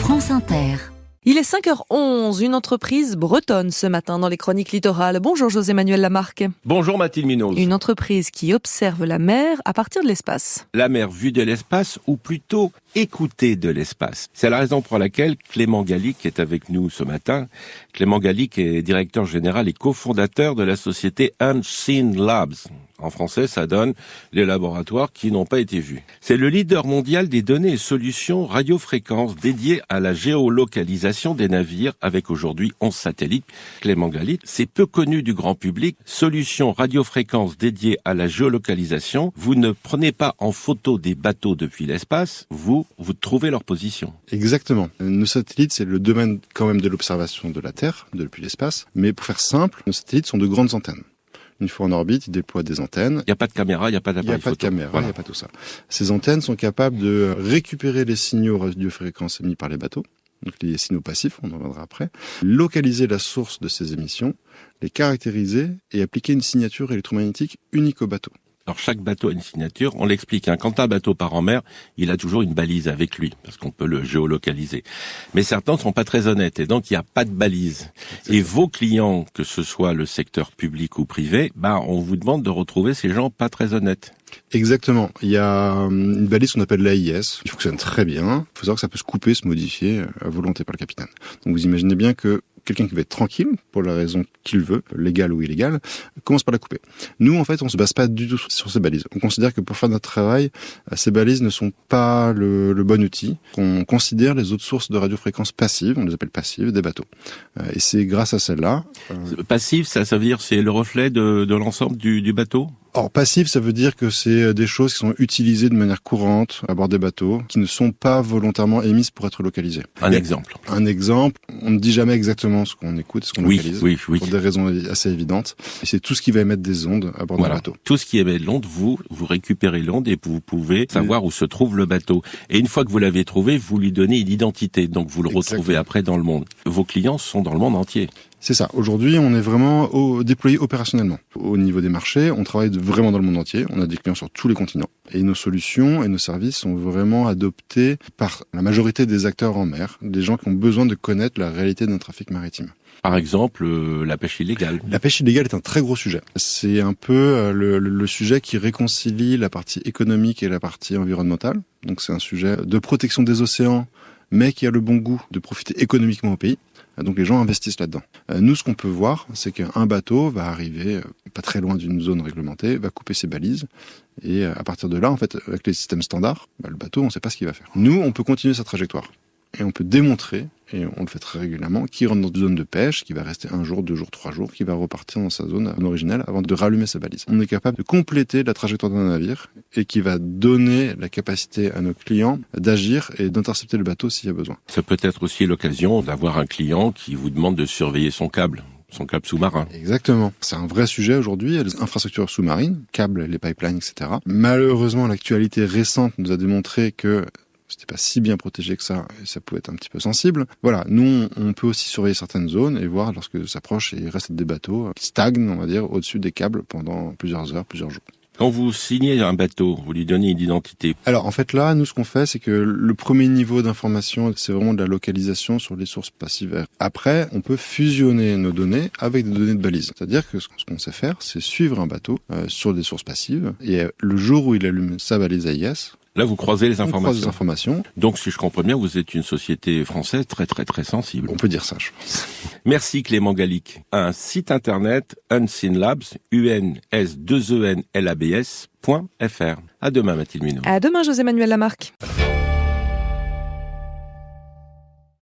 France Inter. Il est 5h11, une entreprise bretonne ce matin dans les chroniques littorales. Bonjour José-Manuel Lamarque. Bonjour Mathilde Munoz. Une entreprise qui observe la mer à partir de l'espace. La mer vue de l'espace, ou plutôt écoutée de l'espace. C'est la raison pour laquelle Clément Gallic est avec nous ce matin. Clément Gallic est directeur général et cofondateur de la société Unseen Labs. En français, ça donne les laboratoires qui n'ont pas été vus. C'est le leader mondial des données et solutions radiofréquences dédiées à la géolocalisation des navires, avec aujourd'hui 11 satellites. Clément Gallic, c'est peu connu du grand public. Solutions radiofréquences dédiées à la géolocalisation. Vous ne prenez pas en photo des bateaux depuis l'espace, vous trouvez leur position. Exactement. Nos satellites, c'est le domaine quand même de l'observation de la Terre, depuis l'espace. Mais pour faire simple, nos satellites sont de grandes antennes. Une fois en orbite, ils déploient des antennes. Il n'y a pas de caméra, il n'y a pas d'appareil photo. Il n'y a pas de caméra, il n'y a pas tout ça. Ces antennes sont capables de récupérer les signaux radiofréquences émis par les bateaux, donc les signaux passifs, on en reviendra après, localiser la source de ces émissions, les caractériser et appliquer une signature électromagnétique unique au bateau. Alors chaque bateau a une signature, on l'explique. Quand un bateau part en mer, il a toujours une balise avec lui, parce qu'on peut le géolocaliser. Mais certains ne sont pas très honnêtes, et donc il n'y a pas de balise. Et vos clients, que ce soit le secteur public ou privé, on vous demande de retrouver ces gens pas très honnêtes. Exactement. Il y a une balise qu'on appelle l'AIS, qui fonctionne très bien. Il faut savoir que ça peut se couper, se modifier à volonté par le capitaine. Donc vous imaginez bien que quelqu'un qui va être tranquille, pour la raison qu'il veut, légale ou illégale, commence par la couper. Nous, en fait, on se base pas du tout sur ces balises. On considère que pour faire notre travail, ces balises ne sont pas le bon outil. On considère les autres sources de radiofréquences passives, on les appelle passives, des bateaux. Et c'est grâce à celles-là... Passive, ça veut dire c'est le reflet de l'ensemble du bateau ? Or, passif, ça veut dire que c'est des choses qui sont utilisées de manière courante à bord des bateaux, qui ne sont pas volontairement émises pour être localisées. Un exemple, on ne dit jamais exactement ce qu'on écoute, ce qu'on localise, oui. pour des raisons assez évidentes. Et c'est tout ce qui va émettre des ondes à bord d'un bateau. Tout ce qui émet de l'onde, vous récupérez l'onde et vous pouvez savoir où se trouve le bateau. Et une fois que vous l'avez trouvé, vous lui donnez une identité, donc vous le retrouvez après dans le monde. Vos clients sont dans le monde entier. C'est ça. Aujourd'hui, on est vraiment déployé opérationnellement. Au niveau des marchés, on travaille vraiment dans le monde entier. On a des clients sur tous les continents. Et nos solutions et nos services sont vraiment adoptés par la majorité des acteurs en mer, des gens qui ont besoin de connaître la réalité d'un trafic maritime. Par exemple, la pêche illégale. La pêche illégale est un très gros sujet. C'est un peu le sujet qui réconcilie la partie économique et la partie environnementale. Donc c'est un sujet de protection des océans, mais qui a le bon goût de profiter économiquement au pays. Donc les gens investissent là-dedans. Nous, ce qu'on peut voir, c'est qu'un bateau va arriver pas très loin d'une zone réglementée, va couper ses balises, et à partir de là, en fait, avec les systèmes standards, le bateau, on ne sait pas ce qu'il va faire. Nous, on peut continuer sa trajectoire. Et on peut démontrer, et on le fait très régulièrement, qu'il rentre dans une zone de pêche, qui va rester 1 jour, 2 jours, 3 jours, qui va repartir dans sa zone originale avant de rallumer sa balise. On est capable de compléter la trajectoire d'un navire et qui va donner la capacité à nos clients d'agir et d'intercepter le bateau s'il y a besoin. Ça peut être aussi l'occasion d'avoir un client qui vous demande de surveiller son câble sous-marin. Exactement. C'est un vrai sujet aujourd'hui. Il y a les infrastructures sous-marines, câbles, les pipelines, etc. Malheureusement, l'actualité récente nous a démontré que c'était pas si bien protégé que ça, et ça pouvait être un petit peu sensible. Voilà, nous, on peut aussi surveiller certaines zones et voir lorsque s'approche et il reste des bateaux qui stagnent, on va dire, au-dessus des câbles pendant plusieurs heures, plusieurs jours. Quand vous signez un bateau, vous lui donnez une identité. Alors, en fait, là, nous, ce qu'on fait, c'est que le premier niveau d'information, c'est vraiment de la localisation sur les sources passives. Après, on peut fusionner nos données avec des données de balise. C'est-à-dire que ce qu'on sait faire, c'est suivre un bateau sur des sources passives et le jour où il allume sa balise AIS, là, vous croisez les informations. On croise les informations. Donc, si je comprends bien, vous êtes une société française très, très, très sensible. On peut dire ça, je pense. Merci Clément Gallic. Un site internet, Unseen Labs, UNS2ENLABS.fr. À demain, Mathilde Munoz. À demain, José-Manuel Lamarque.